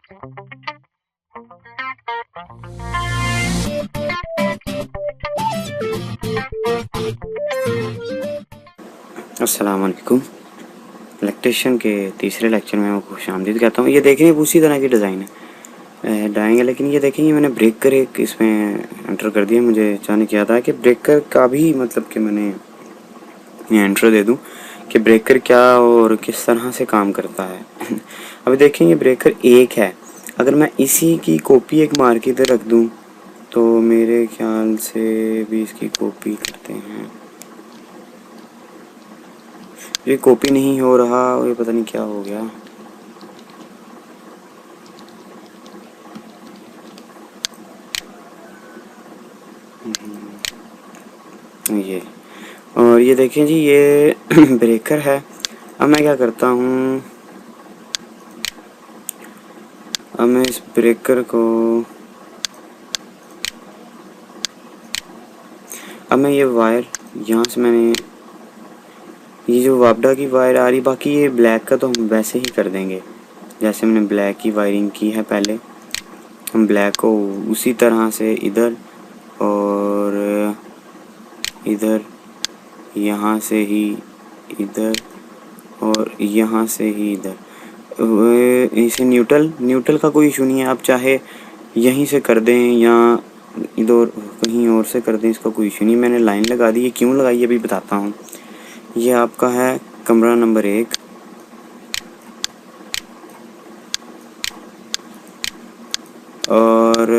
अस्सलाम वालेकुम। इलेक्ट्रिशियन के तीसरे लेक्चर में मैं खुशामदीद कहता हूँ। ये देखें उसी तरह की डिज़ाइन है ड्राइंग है, लेकिन ये देखें मैंने ब्रेकर एक इसमें एंटर कर दिया। मुझे अचानक याद आया कि ब्रेकर का भी मतलब कि मैंने ये एंटर दे दूं कि ब्रेकर क्या और किस तरह से काम करता है। अभी देखें ये ब्रेकर एक है, अगर मैं इसी की कॉपी एक मार के इधर रख दूं तो मेरे ख्याल से भी इसकी कॉपी करते हैं। ये कॉपी नहीं हो रहा, ये पता नहीं क्या हो गया। ये और ये देखें जी ये ब्रेकर है। अब मैं क्या करता हूँ, अब मैं इस ब्रेकर को अब मैं ये वायर यहाँ से मैंने ये जो वापडा की वायर आ रही, बाकी ये ब्लैक का तो हम वैसे ही कर देंगे जैसे मैंने ब्लैक की वायरिंग की है पहले। हम ब्लैक को उसी तरह से इधर और इधर, यहाँ से ही इधर और यहाँ से ही इधर। इसे न्यूट्रल का कोई इशू नहीं है, आप चाहे यहीं से कर दें या इधर कहीं और से कर दें, इसका कोई इशू नहीं। मैंने लाइन लगा दी है, क्यों लगाई अभी बताता हूँ। ये आपका है कमरा नंबर 1 और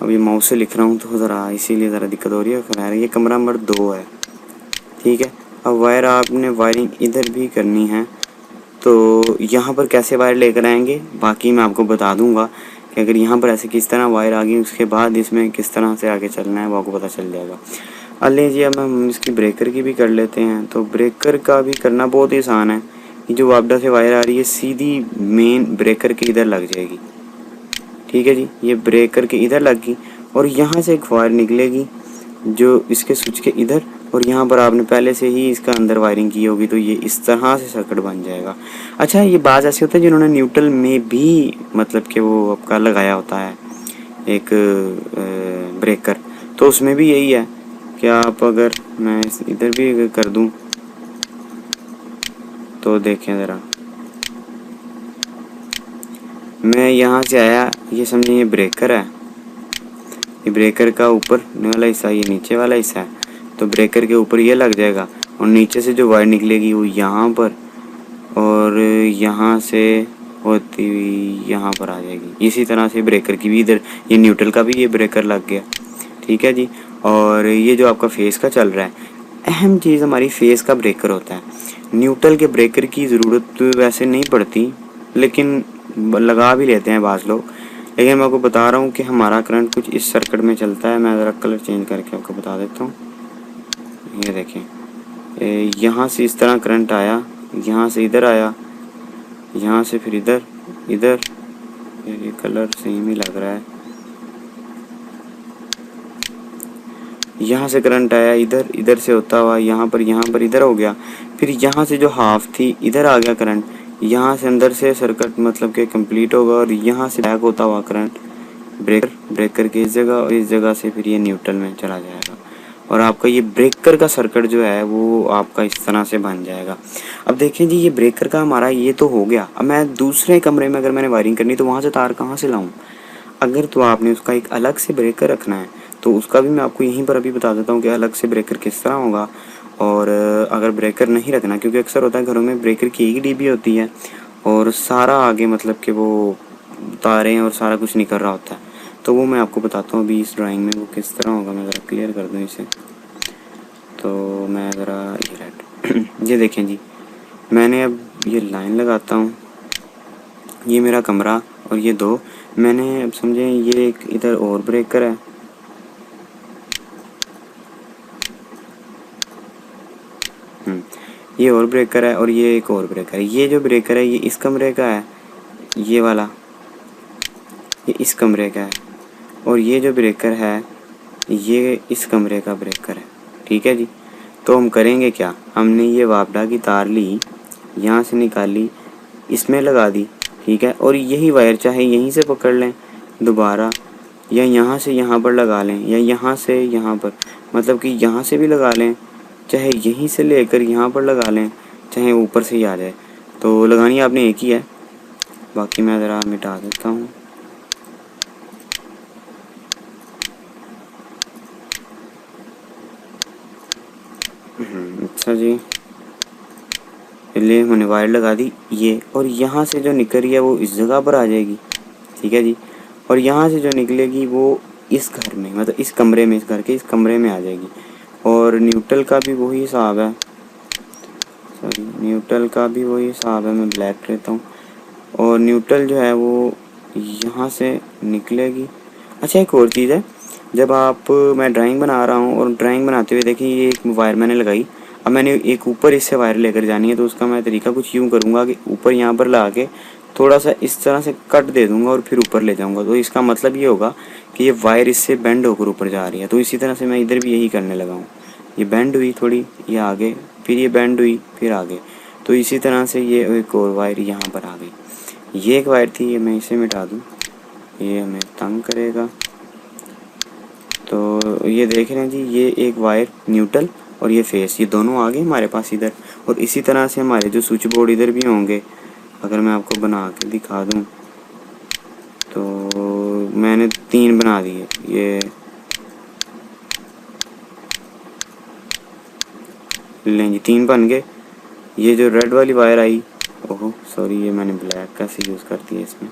अभी माउस से लिख रहा हूँ तो ज़रा इसीलिए ज़रा दिक्कत हो रही है। खैर ये कमरा नंबर 2 है, ठीक है। अब वायर आपने वायरिंग इधर भी करनी है, तो यहाँ पर कैसे वायर लेकर आएंगे बाकी मैं आपको बता दूंगा कि अगर यहाँ पर ऐसे किस तरह वायर आ गई उसके बाद इसमें किस तरह से आगे चलना है वो आपको पता चल जाएगा। अब लीजिए अब हम इसकी ब्रेकर की भी कर लेते हैं। तो ब्रेकर का भी करना बहुत ही आसान है। ये जो वापडा से वायर आ रही है सीधी मेन ब्रेकर के इधर लग जाएगी, ठीक है जी। ये ब्रेकर के इधर लग गई और यहाँ से एक वायर निकलेगी जो इसके स्विच के इधर, और यहाँ पर आपने पहले से ही इसका अंदर वायरिंग की होगी तो ये इस तरह से सर्किट बन जाएगा। अच्छा ये बाज़ ऐसे होता है जिन्होंने न्यूट्रल में भी मतलब कि वो आपका लगाया होता है एक ब्रेकर, तो उसमें भी यही है कि आप अगर मैं इधर भी कर दूं तो देखें ज़रा, मैं यहाँ से आया, ये समझें ये ब्रेकर है, ये ब्रेकर का ऊपर वाला हिस्सा ये नीचे वाला हिस्सा है, तो ब्रेकर के ऊपर ये लग जाएगा और नीचे से जो वायर निकलेगी वो यहाँ पर और यहाँ से होती हुई यहाँ पर आ जाएगी। इसी तरह से ब्रेकर की भी इधर ये न्यूट्रल का भी ये ब्रेकर लग गया, ठीक है जी। और ये जो आपका फेस का चल रहा है, अहम चीज़ हमारी फेस का ब्रेकर होता है। न्यूट्रल के ब्रेकर की ज़रूरत वैसे नहीं पड़ती, लेकिन लगा भी लेते हैं बाज़ लोग। लेकिन मैं आपको बता रहा हूँ कि हमारा करंट कुछ इस सर्किट में चलता है। मैं ज़रा कलर चेंज करके आपको बता देता हूँ। ये देखें यहाँ से इस तरह करंट आया, यहाँ से इधर आया, यहाँ से फिर इधर इधर, ये कलर सेम ही लग रहा है। यहाँ से करंट आया इधर, इधर से होता हुआ यहाँ पर इधर हो गया, फिर यहाँ से जो हाफ थी इधर आ गया करंट, यहाँ से अंदर से सर्किट मतलब कि कंप्लीट होगा और यहाँ से बैक होता हुआ करंट ब्रेकर की इस जगह और इस जगह से फिर ये न्यूट्रल में चला जाएगा और आपका ये ब्रेकर का सर्किट जो है वो आपका इस तरह से बन जाएगा। अब देखें जी ये ब्रेकर का हमारा ये तो हो गया। अब मैं दूसरे कमरे में अगर मैंने वायरिंग करनी तो वहाँ से तार कहाँ से लाऊं? अगर तो आपने उसका एक अलग से ब्रेकर रखना है तो उसका भी मैं आपको यहीं पर अभी बता देता हूँ कि अलग से ब्रेकर किस तरह होगा। और अगर ब्रेकर नहीं रखना, क्योंकि अक्सर होता है घरों में ब्रेकर की एक डीबी होती है और सारा आगे मतलब कि वो तारें और सारा कुछ निकल रहा होता है, तो वो मैं आपको बताता हूँ अभी इस ड्राइंग में वो किस तरह होगा। मैं ज़रा क्लियर कर दूँ इसे, तो मैं ज़रा ये राइट ये देखें जी, मैंने अब ये लाइन लगाता हूँ, ये मेरा कमरा और ये दो, मैंने अब समझें ये एक इधर और ब्रेकर है, ये और ब्रेकर है और ये एक और ब्रेकर है। ये जो ब्रेकर है ये इस कमरे का है, ये वाला ये इस कमरे का है, और ये जो ब्रेकर है ये इस कमरे का ब्रेकर है, ठीक है जी। तो हम करेंगे क्या, हमने ये वापडा की तार ली, यहाँ से निकाली, इसमें लगा दी, ठीक है। और यही वायर चाहे यहीं से पकड़ लें दोबारा, या यहाँ से यहाँ पर लगा लें, या यहाँ से यहाँ पर, मतलब कि यहाँ से भी लगा लें, चाहे यहीं से लेकर यहाँ पर लगा लें, चाहे ऊपर से ही आ जाए। तो लगानी आपने एक ही है। बाकी मैं ज़रा मिटा देता हूँ। अच्छा जी, पहले मैंने वायर लगा दी ये, और यहाँ से जो निकल रही है वो इस जगह पर आ जाएगी। ठीक है जी। और यहाँ से जो निकलेगी वो इस घर में, मतलब इस कमरे में, इस घर के इस कमरे में आ जाएगी। और न्यूट्रल का भी वही हिसाब है, सॉरी न्यूट्रल का भी वही हिसाब है। मैं ब्लैक लेता हूँ और न्यूट्रल जो है वो यहाँ से निकलेगी। अच्छा एक और चीज़ है, जब आप, मैं ड्राइंग बना रहा हूँ और ड्राइंग बनाते हुए देखिए ये एक वायर मैंने लगाई, अब मैंने एक ऊपर इससे वायर लेकर जानी है, तो उसका मैं तरीका कुछ यूँ करूँगा कि ऊपर यहाँ पर ला के थोड़ा सा इस तरह से कट दे दूँगा और फिर ऊपर ले जाऊँगा। तो इसका मतलब ये होगा कि ये वायर इससे बेंड होकर ऊपर जा रही है। तो इसी तरह से मैं इधर भी यही करने लगा हूँ। ये बेंड हुई थोड़ी, ये आगे, फिर ये बेंड हुई, फिर आगे। तो इसी तरह से ये एक और वायर यहाँ पर आ गई। ये एक वायर थी, ये मैं इसे मिटा दूँ, ये हमें तंग करेगा। तो ये देख रहे हैं जी, ये एक वायर न्यूट्रल और ये फेस, ये दोनों आ गए हमारे पास इधर। और इसी तरह से हमारे जो स्विच बोर्ड इधर भी होंगे, अगर मैं आपको बना के दिखा दूं तो मैंने 3 बना दिए। ये लें जी, 3 बन गए। ये जो रेड वाली वायर आई, ओहो सॉरी, ये मैंने ब्लैक का से यूज़ कर दिया इसमें।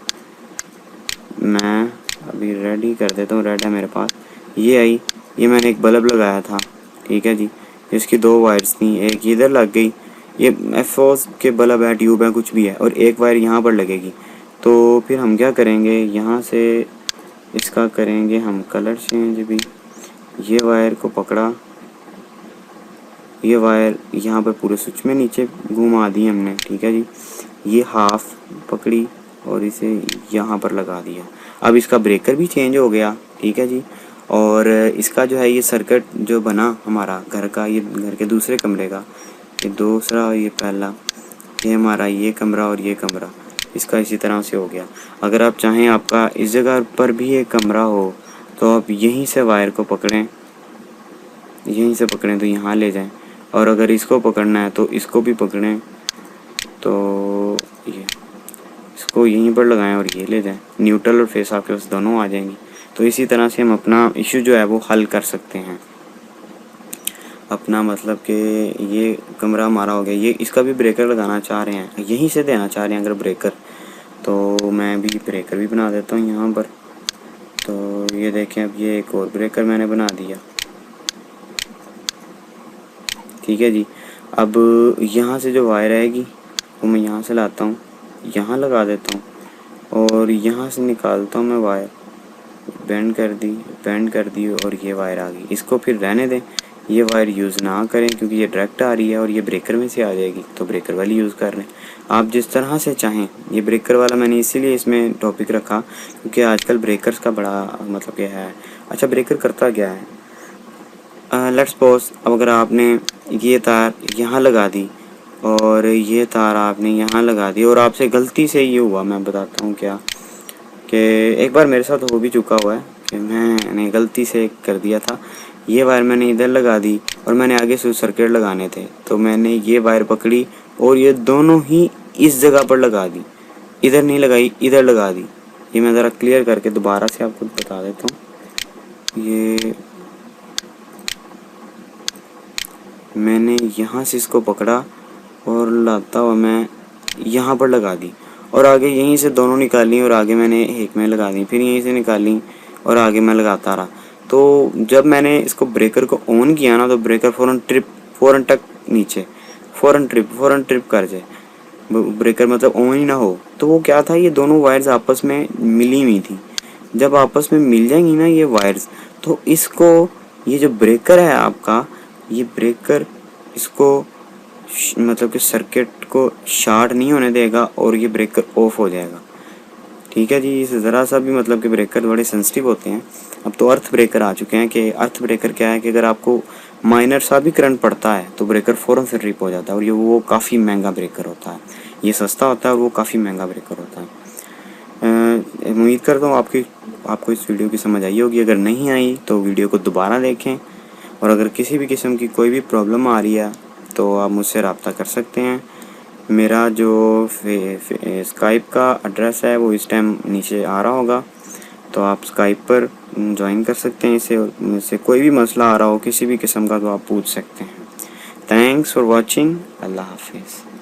मैं अभी रेड ही कर देता हूँ, रेड है मेरे पास। ये आई, ये मैंने एक बल्ब लगाया था। ठीक है जी। इसकी 2 वायर्स थी, एक इधर लग गई, ये एफओस के बल्ब है, ट्यूब है, कुछ भी है, और एक वायर यहाँ पर लगेगी। तो फिर हम क्या करेंगे, यहाँ से इसका करेंगे हम कलर चेंज भी। ये वायर को पकड़ा, ये वायर यहाँ पर पूरे स्विच में नीचे घुमा दी हमने। ठीक है जी। ये हाफ पकड़ी और इसे यहाँ पर लगा दिया। अब इसका ब्रेकर भी चेंज हो गया। ठीक है जी। और इसका जो है ये सर्किट जो बना हमारा घर का, ये घर के दूसरे कमरे का, ये दूसरा और ये पहला, ये हमारा ये कमरा और ये कमरा, इसका इसी तरह से हो गया। अगर आप चाहें आपका इस जगह पर भी एक कमरा हो तो आप यहीं से वायर को पकड़ें, यहीं से पकड़ें तो यहाँ ले जाएं, और अगर इसको पकड़ना है तो इसको भी पकड़ें, तो ये इसको यहीं पर लगाएं और ये ले जाएं। न्यूट्रल और फेस आपके पास दोनों आ जाएंगी। तो इसी तरह से हम अपना इशू जो है वो हल कर सकते हैं। अपना मतलब कि ये कमरा हमारा हो गया। ये इसका भी ब्रेकर लगाना चाह रहे हैं, यहीं से देना चाह रहे हैं अगर ब्रेकर, तो मैं भी ब्रेकर भी बना देता हूँ यहाँ पर। तो ये देखें, अब ये एक और ब्रेकर मैंने बना दिया। ठीक है जी। अब यहाँ से जो वायर आएगी वो मैं यहाँ से लाता हूँ, यहाँ लगा देता हूँ, और यहाँ से निकालता हूँ मैं वायर, बेंड कर दी और ये वायर आ गई। इसको फिर रहने दें, ये वायर यूज़ ना करें क्योंकि ये डायरेक्ट आ रही है और ये ब्रेकर में से आ जाएगी, तो ब्रेकर वाली यूज़ कर रहे हैं। आप जिस तरह से चाहें। ये ब्रेकर वाला मैंने इसीलिए इसमें टॉपिक रखा क्योंकि आजकल ब्रेकर्स का बड़ा मतलब क्या है। अच्छा, ब्रेकर करता क्या है, लेट्स सपोज अब अगर आपने ये तार यहाँ लगा दी और ये तार आपने यहाँ लगा दी और आपसे गलती से ये हुआ, मैं बताता हूँ क्या, कि एक बार मेरे साथ हो भी चुका हुआ है कि मैंने गलती से कर दिया था। ये वायर मैंने इधर लगा दी और मैंने आगे स्विच सर्किट लगाने थे, तो मैंने ये वायर पकड़ी और ये दोनों ही इस जगह पर लगा दी, इधर नहीं लगाई, इधर लगा दी। ये मैं ज़रा क्लियर करके दोबारा से आपको बता देता हूँ। ये मैंने यहाँ से इसको पकड़ा और लाता हुआ मैं यहाँ पर लगा दी, और आगे यहीं से दोनों निकाली और आगे मैंने एक में लगा दी, फिर यहीं से निकाली और आगे मैं लगाता रहा। तो जब मैंने इसको ब्रेकर को ऑन किया ना, तो ब्रेकर फ़ौरन टक नीचे, फ़ौरन ट्रिप कर जाए, ब्रेकर मतलब ऑन ही ना हो। तो वो क्या था, ये दोनों वायर्स आपस में मिली हुई थी। जब आपस में मिल जाएंगी ना ये वायर्स, तो इसको, ये जो ब्रेकर है आपका, ये ब्रेकर इसको मतलब कि सर्किट को शॉर्ट नहीं होने देगा और ये ब्रेकर ऑफ हो जाएगा। ठीक है जी। इस ज़रा सा भी मतलब कि ब्रेकर बड़े सेंसिटिव होते हैं। अब तो अर्थ ब्रेकर आ चुके हैं कि अर्थ ब्रेकर क्या है कि अगर आपको माइनर सा भी करंट पड़ता है तो ब्रेकर फ़ौरन से ट्रिप हो जाता है, और ये वो काफ़ी महंगा ब्रेकर होता है। ये सस्ता होता है और वो काफ़ी महंगा ब्रेकर होता है। उम्मीद करता हूँ आपको इस वीडियो की समझ आई होगी। अगर नहीं आई तो वीडियो को दोबारा देखें, और अगर किसी भी किस्म की कोई भी प्रॉब्लम आ रही है तो आप मुझसे रब्ता कर सकते हैं। मेरा जो स्काइप का एड्रेस है वो इस टाइम नीचे आ रहा होगा, तो आप स्काइप पर ज्वाइन कर सकते हैं। इससे कोई भी मसला आ रहा हो किसी भी किस्म का तो आप पूछ सकते हैं। Thanks for watching. अल्लाह हाफिज़।